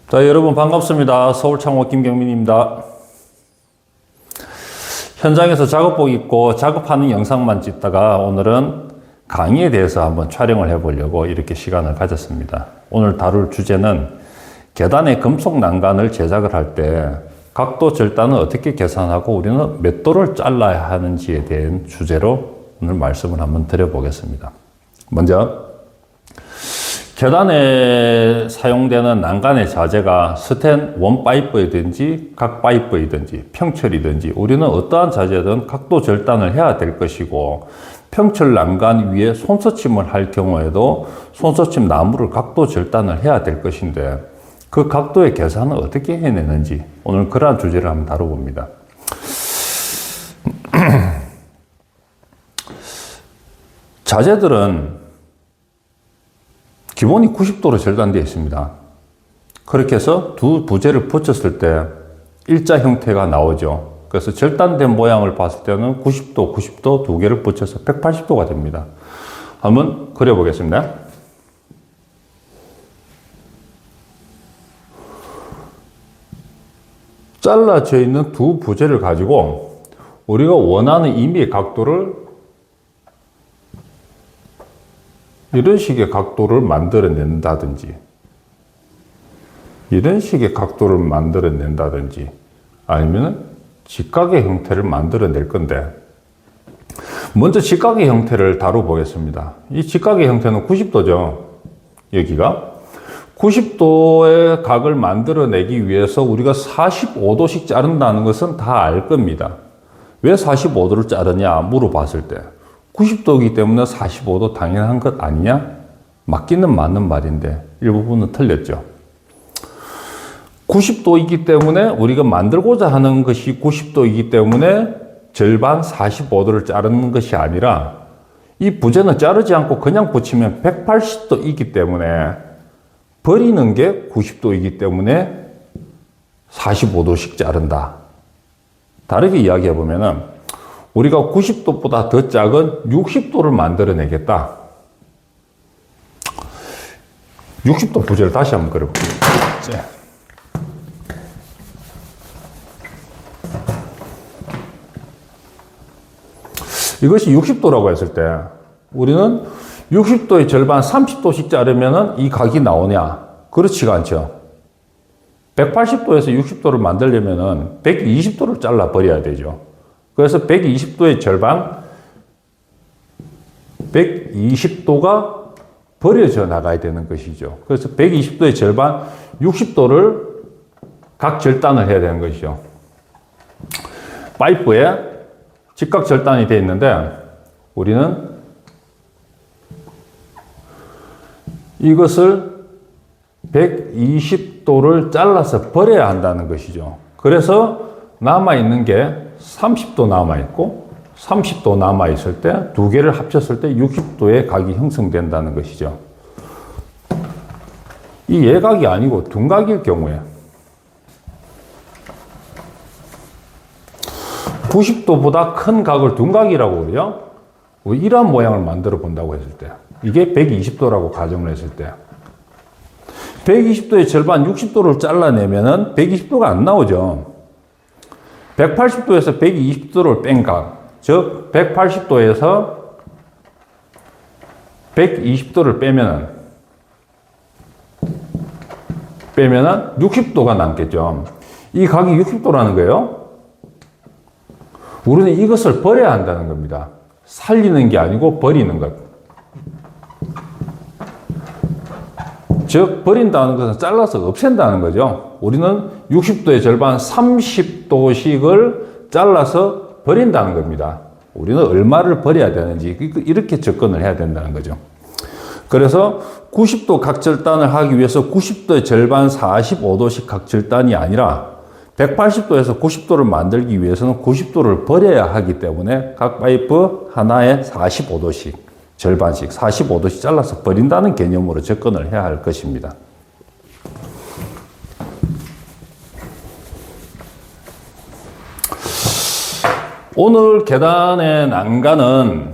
자, 여러분 반갑습니다. 서울창호 김경민입니다. 현장에서 작업복 입고 작업하는 영상만 찍다가 오늘은 강의에 대해서 한번 촬영을 해보려고 이렇게 시간을 가졌습니다. 오늘 다룰 주제는 계단의 금속 난간을 제작을 할 때 각도 절단은 어떻게 계산하고 우리는 몇 도를 잘라야 하는지에 대한 주제로 오늘 말씀을 한번 드려보겠습니다. 먼저 계단에 사용되는 난간의 자재가 스텐 원파이프이든지 각파이프이든지 평철이든지 우리는 어떠한 자재든 각도 절단을 해야 될 것이고, 평철 난간 위에 손서침을 할 경우에도 손서침 나무를 각도 절단을 해야 될 것인데 그 각도의 계산을 어떻게 해내는지 오늘 그러한 주제를 한번 다뤄봅니다. 자재들은 기본이 90도로 절단되어 있습니다. 그렇게 해서 두 부재를 붙였을 때 일자 형태가 나오죠. 그래서 절단된 모양을 봤을 때는 90도, 90도 두 개를 붙여서 180도가 됩니다. 한번 그려보겠습니다. 잘라져 있는 두 부재를 가지고 우리가 원하는 임의의 각도를 이런 식의 각도를 만들어낸다든지 이런 식의 각도를 만들어낸다든지 아니면 직각의 형태를 만들어낼 건데, 먼저 직각의 형태를 다뤄보겠습니다. 이 직각의 형태는 90도죠. 여기가 90도의 각을 만들어내기 위해서 우리가 45도씩 자른다는 것은 다 알 겁니다. 왜 45도를 자르냐 물어봤을 때 90도이기 때문에 45도 당연한 것 아니냐? 맞기는 맞는 말인데 일부분은 틀렸죠. 90도이기 때문에 우리가 만들고자 하는 것이 90도이기 때문에 절반 45도를 자르는 것이 아니라 이 부재는 자르지 않고 그냥 붙이면 180도이기 때문에 버리는 게 90도이기 때문에 45도씩 자른다. 다르게 이야기해 보면은 우리가 90도보다 더 작은 60도를 만들어내겠다. 60도 부재를 다시 한번 그려볼게요. 이것이 60도라고 했을 때 우리는 60도의 절반 30도씩 자르면 이 각이 나오냐? 그렇지가 않죠. 180도에서 60도를 만들려면 120도를 잘라버려야 되죠. 그래서 120도의 절반 120도가 버려져 나가야 되는 것이죠. 그래서 120도의 절반 60도를 각 절단을 해야 되는 것이죠. 파이프에 직각 절단이 되어 있는데 우리는 이것을 120도를 잘라서 버려야 한다는 것이죠. 그래서 남아있는 게 30도 남아있고 30도 남아있을 때 두 개를 합쳤을 때 60도의 각이 형성된다는 것이죠. 이 예각이 아니고 둔각일 경우에 90도보다 큰 각을 둔각이라고 그래요. 이러한 모양을 만들어 본다고 했을 때 이게 120도라고 가정을 했을 때 120도의 절반 60도를 잘라내면은 120도가 안 나오죠. 180도에서 120도를 뺀 각, 즉 180도에서 120도를 빼면은 60도가 남겠죠. 이 각이 60도라는 거예요. 우리는 이것을 버려야 한다는 겁니다. 살리는 게 아니고 버리는 것. 즉 버린다는 것은 잘라서 없앤다는 거죠. 우리는 60도의 절반 30도씩을 잘라서 버린다는 겁니다. 우리는 얼마를 버려야 되는지 이렇게 접근을 해야 된다는 거죠. 그래서 90도 각절단을 하기 위해서 90도의 절반 45도씩 각절단이 아니라 180도에서 90도를 만들기 위해서는 90도를 버려야 하기 때문에 각 파이프 하나에 45도씩 절반씩 45도씩 잘라서 버린다는 개념으로 접근을 해야 할 것입니다. 오늘 계단의 난간은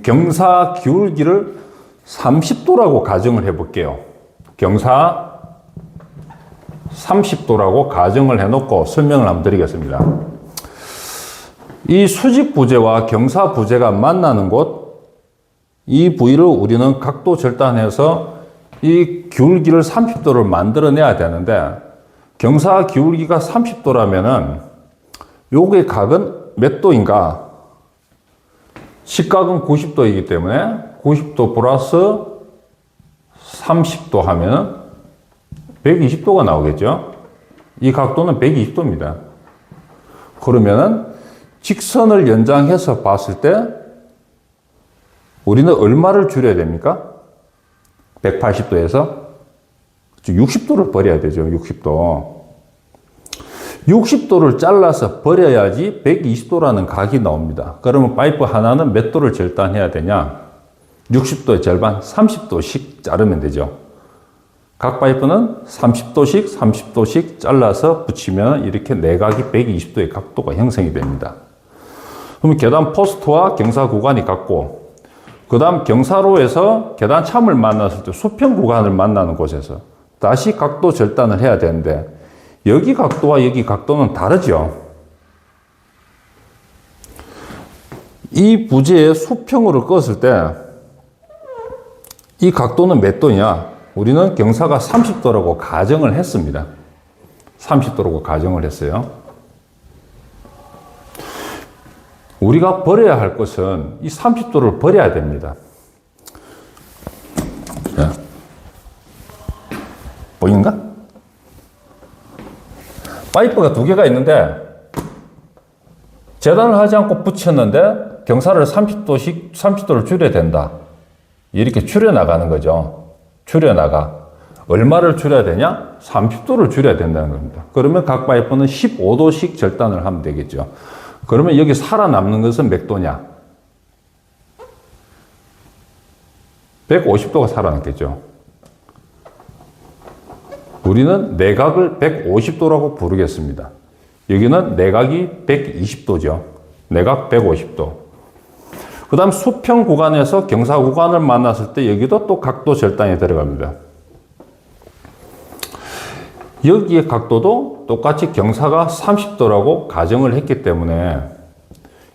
경사 기울기를 30도라고 가정을 해볼게요. 경사 30도라고 가정을 해놓고 설명을 한번 드리겠습니다. 이 수직 부재와 경사 부재가 만나는 곳, 이 부위를 우리는 각도 절단해서 이 기울기를 30도를 만들어내야 되는데, 경사 기울기가 30도라면은 요게 각은 몇 도인가? 직각은 90도이기 때문에 90도 플러스 30도 하면은 120도가 나오겠죠? 이 각도는 120도입니다. 그러면은 직선을 연장해서 봤을 때 우리는 얼마를 줄여야 됩니까? 180도에서 60도를 버려야 되죠. 60도. 60도를 잘라서 버려야지 120도라는 각이 나옵니다. 그러면 파이프 하나는 몇 도를 절단해야 되냐? 60도의 절반, 30도씩 자르면 되죠. 각 파이프는 30도씩, 30도씩 잘라서 붙이면 이렇게 내각이 120도의 각도가 형성이 됩니다. 그럼 계단 포스트와 경사 구간이 같고, 그 다음 경사로에서 계단 참을 만났을 때 수평 구간을 만나는 곳에서 다시 각도 절단을 해야 되는데, 여기 각도와 여기 각도는 다르죠. 이 부재의 수평으로 껐을 때 이 각도는 몇 도냐? 우리는 경사가 30도라고 가정을 했습니다. 30도라고 가정을 했어요. 우리가 버려야 할 것은 이 30도를 버려야 됩니다. 보이는가? 파이프가 두 개가 있는데 재단을 하지 않고 붙였는데 경사를 30도를 줄여야 된다. 이렇게 줄여나가는 거죠. 줄여나가. 얼마를 줄여야 되냐? 30도를 줄여야 된다는 겁니다. 그러면 각 파이프는 15도씩 절단을 하면 되겠죠. 그러면 여기 살아남는 것은 몇 도냐? 150도가 살아남겠죠. 우리는 내각을 150도라고 부르겠습니다. 여기는 내각이 120도죠. 내각 150도. 그 다음 수평 구간에서 경사 구간을 만났을 때 여기도 또 각도 절단이 들어갑니다. 여기의 각도도 똑같이 경사가 30도라고 가정을 했기 때문에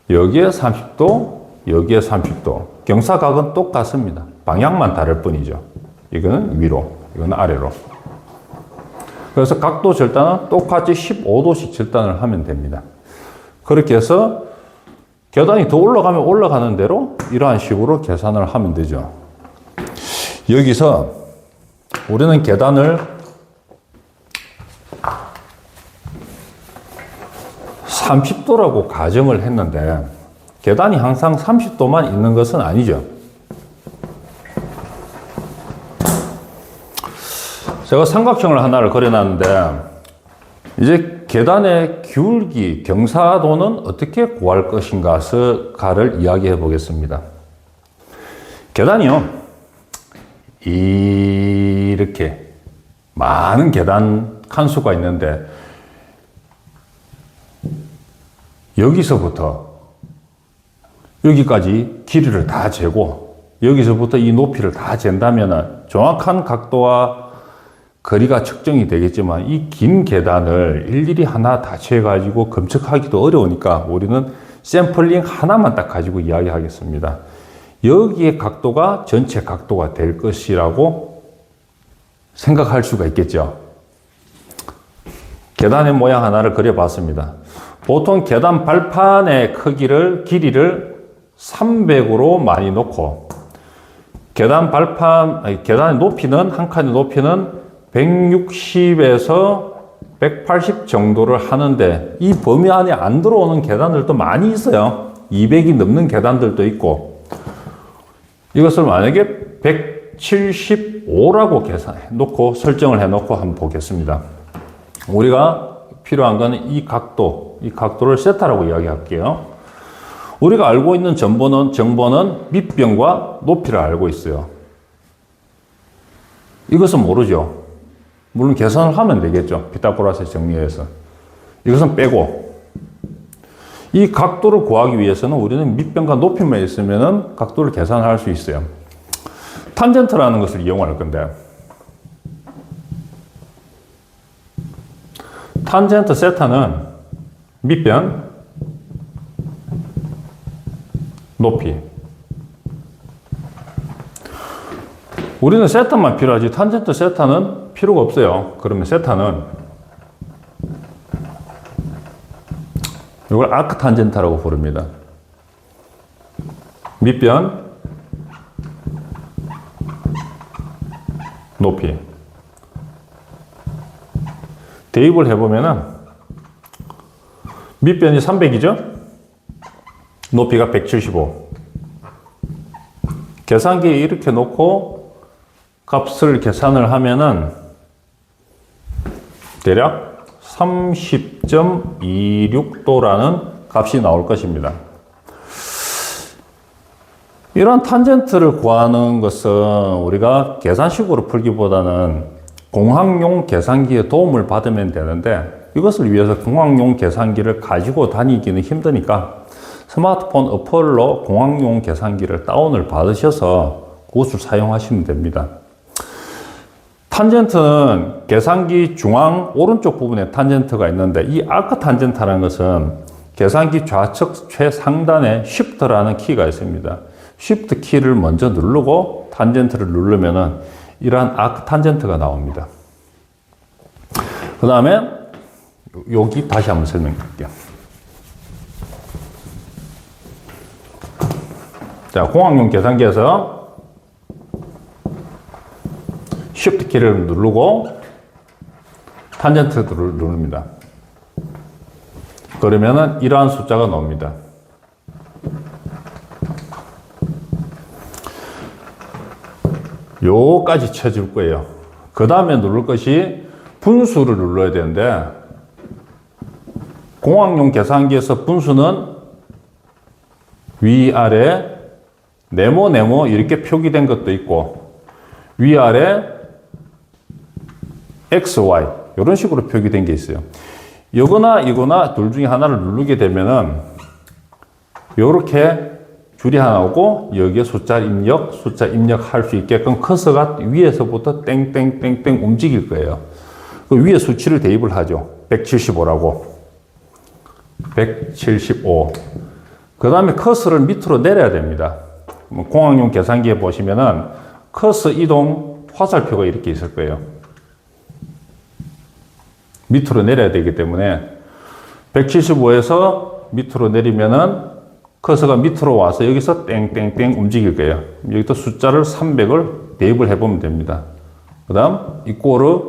여기에 30도, 여기에 30도. 경사각은 똑같습니다. 방향만 다를 뿐이죠. 이거는 위로, 이거는 아래로. 그래서 각도 절단은 똑같이 15도씩 절단을 하면 됩니다. 그렇게 해서 계단이 더 올라가면 올라가는 대로 이러한 식으로 계산을 하면 되죠. 여기서 우리는 계단을 30도라고 가정을 했는데 계단이 항상 30도만 있는 것은 아니죠. 제가 삼각형을 하나를 그려놨는데 이제 계단의 기울기, 경사도는 어떻게 구할 것인가를 이야기해 보겠습니다. 계단이요, 이렇게 많은 계단 칸수가 있는데 여기서부터 여기까지 길이를 다 재고 여기서부터 이 높이를 다 잰다면 정확한 각도와 거리가 측정이 되겠지만 이 긴 계단을 일일이 하나 다 채가지고 검측하기도 어려우니까 우리는 샘플링 하나만 딱 가지고 이야기하겠습니다. 여기에 각도가 전체 각도가 될 것이라고 생각할 수가 있겠죠. 계단의 모양 하나를 그려봤습니다. 보통 계단 발판의 길이를 300으로 많이 놓고 계단의 높이는, 한 칸의 높이는 160에서 180 정도를 하는데 이 범위 안에 안 들어오는 계단들도 많이 있어요. 200이 넘는 계단들도 있고, 이것을 만약에 175라고 계산해 놓고 설정을 해 놓고 한번 보겠습니다. 우리가 필요한 거는 이 각도를 세타라고 이야기할게요. 우리가 알고 있는 정보는 밑변과 높이를 알고 있어요. 이것은 모르죠. 물론 계산을 하면 되겠죠. 피타고라스 정리해서. 이것은 빼고 이 각도를 구하기 위해서는 우리는 밑변과 높이만 있으면 각도를 계산할 수 있어요. 탄젠트라는 것을 이용할 건데, 탄젠트 세타는 밑변, 높이. 우리는 세타만 필요하지 탄젠트 세타는 필요가 없어요. 그러면 세타는 이걸 아크 탄젠타라고 부릅니다. 밑변, 높이. 대입을 해보면은 밑변이 300이죠? 높이가 175. 계산기에 이렇게 놓고 값을 계산을 하면은 대략 30.26도라는 값이 나올 것입니다. 이런 탄젠트를 구하는 것은 우리가 계산식으로 풀기보다는 공학용 계산기의 도움을 받으면 되는데, 이것을 위해서 공학용 계산기를 가지고 다니기는 힘드니까 스마트폰 어플로 공학용 계산기를 다운을 받으셔서 그것을 사용하시면 됩니다. 탄젠트는 계산기 중앙 오른쪽 부분에 탄젠트가 있는데, 이 아크 탄젠트라는 것은 계산기 좌측 최상단에 Shift라는 키가 있습니다. Shift 키를 먼저 누르고 탄젠트를 누르면은 이러한 아크 탄젠트가 나옵니다. 그 다음에 여기 다시 한번 설명드릴게요. 자, 공학용 계산기에서 Shift 키를 누르고 탄젠트를 누릅니다. 그러면은 이러한 숫자가 나옵니다. 요까지 쳐줄 거예요. 그 다음에 누를 것이 분수를 눌러야 되는데, 공학용 계산기에서 분수는 위아래 네모 이렇게 표기된 것도 있고, 위아래 X, Y 이런 식으로 표기된 게 있어요. 이거나 이거나 둘 중에 하나를 누르게 되면은 요렇게 줄이 하나 오고 여기에 숫자 입력할 수 있게끔 커서가 위에서부터 땡땡땡땡 움직일 거예요. 그 위에 수치를 대입을 하죠. 175라고. 175. 그 다음에 커서를 밑으로 내려야 됩니다. 공학용 계산기에 보시면은 커서 이동 화살표가 이렇게 있을 거예요. 밑으로 내려야 되기 때문에 175에서 밑으로 내리면은 커서가 밑으로 와서 여기서 땡땡땡 움직일 거예요. 여기도 숫자를 300을 대입을 해보면 됩니다. 그 다음 이 꼴을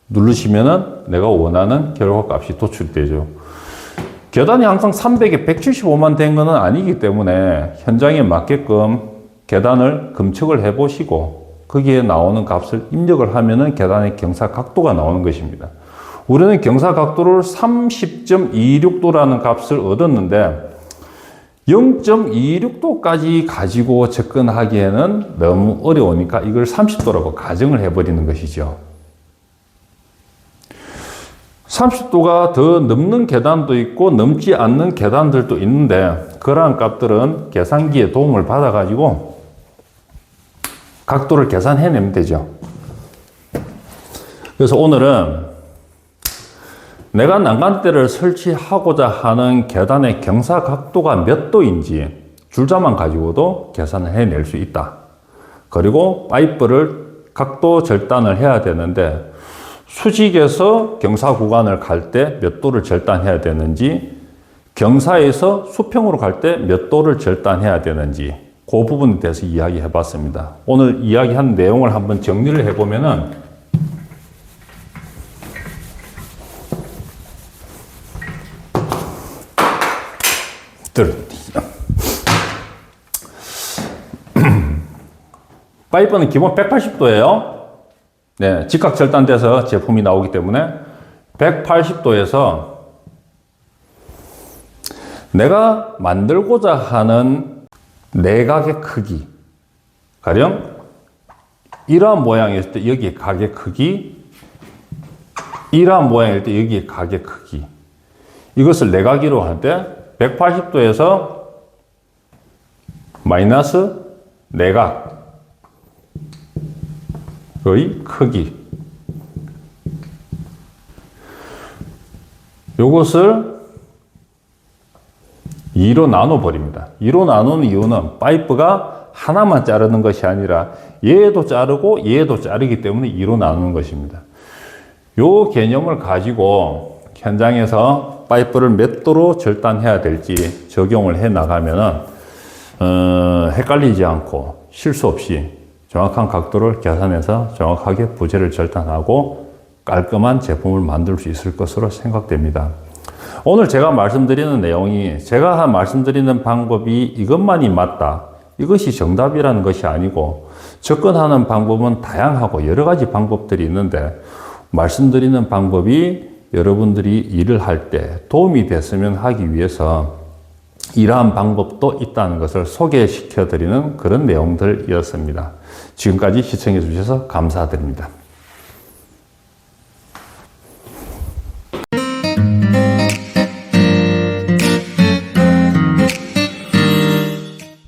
누르시면은 내가 원하는 결과 값이 도출되죠. 계단이 항상 300에 175만 된 것은 아니기 때문에 현장에 맞게끔 계단을 검측을 해 보시고 거기에 나오는 값을 입력을 하면은 계단의 경사 각도가 나오는 것입니다. 우리는 경사 각도를 30.26도라는 값을 얻었는데 0.26도까지 가지고 접근하기에는 너무 어려우니까 이걸 30도라고 가정을 해버리는 것이죠. 30도가 더 넘는 계단도 있고 넘지 않는 계단들도 있는데, 그러한 값들은 계산기의 도움을 받아가지고 각도를 계산해내면 되죠. 그래서 오늘은 내가 난간대를 설치하고자 하는 계단의 경사 각도가 몇 도인지 줄자만 가지고도 계산을 해낼 수 있다. 그리고 파이프를 각도 절단을 해야 되는데 수직에서 경사 구간을 갈 때 몇 도를 절단해야 되는지, 경사에서 수평으로 갈 때 몇 도를 절단해야 되는지 그 부분에 대해서 이야기해 봤습니다. 오늘 이야기한 내용을 한번 정리를 해보면은 파이프는 기본 180도예요. 네, 직각 절단돼서 제품이 나오기 때문에 180도에서 내가 만들고자 하는 내각의 크기, 가령 이러한 모양일 때 여기에 각의 크기, 이러한 모양일 때 여기에 각의 크기, 이것을 내각기로 할 때 180도에서 마이너스 내각의 크기, 요것을 2로 나눠버립니다. 2로 나누는 이유는 파이프가 하나만 자르는 것이 아니라 얘도 자르고 얘도 자르기 때문에 2로 나누는 것입니다. 요 개념을 가지고 현장에서 파이프를 몇 도로 절단해야 될지 적용을 해 나가면은 헷갈리지 않고 실수 없이 정확한 각도를 계산해서 정확하게 부재를 절단하고 깔끔한 제품을 만들 수 있을 것으로 생각됩니다. 오늘 제가 말씀드리는 내용이 제가 말씀드리는 방법이 이것만이 맞다, 이것이 정답이라는 것이 아니고 접근하는 방법은 다양하고 여러 가지 방법들이 있는데 말씀드리는 방법이 여러분들이 일을 할 때 도움이 됐으면 하기 위해서 이러한 방법도 있다는 것을 소개시켜 드리는 그런 내용들이었습니다. 지금까지 시청해 주셔서 감사드립니다.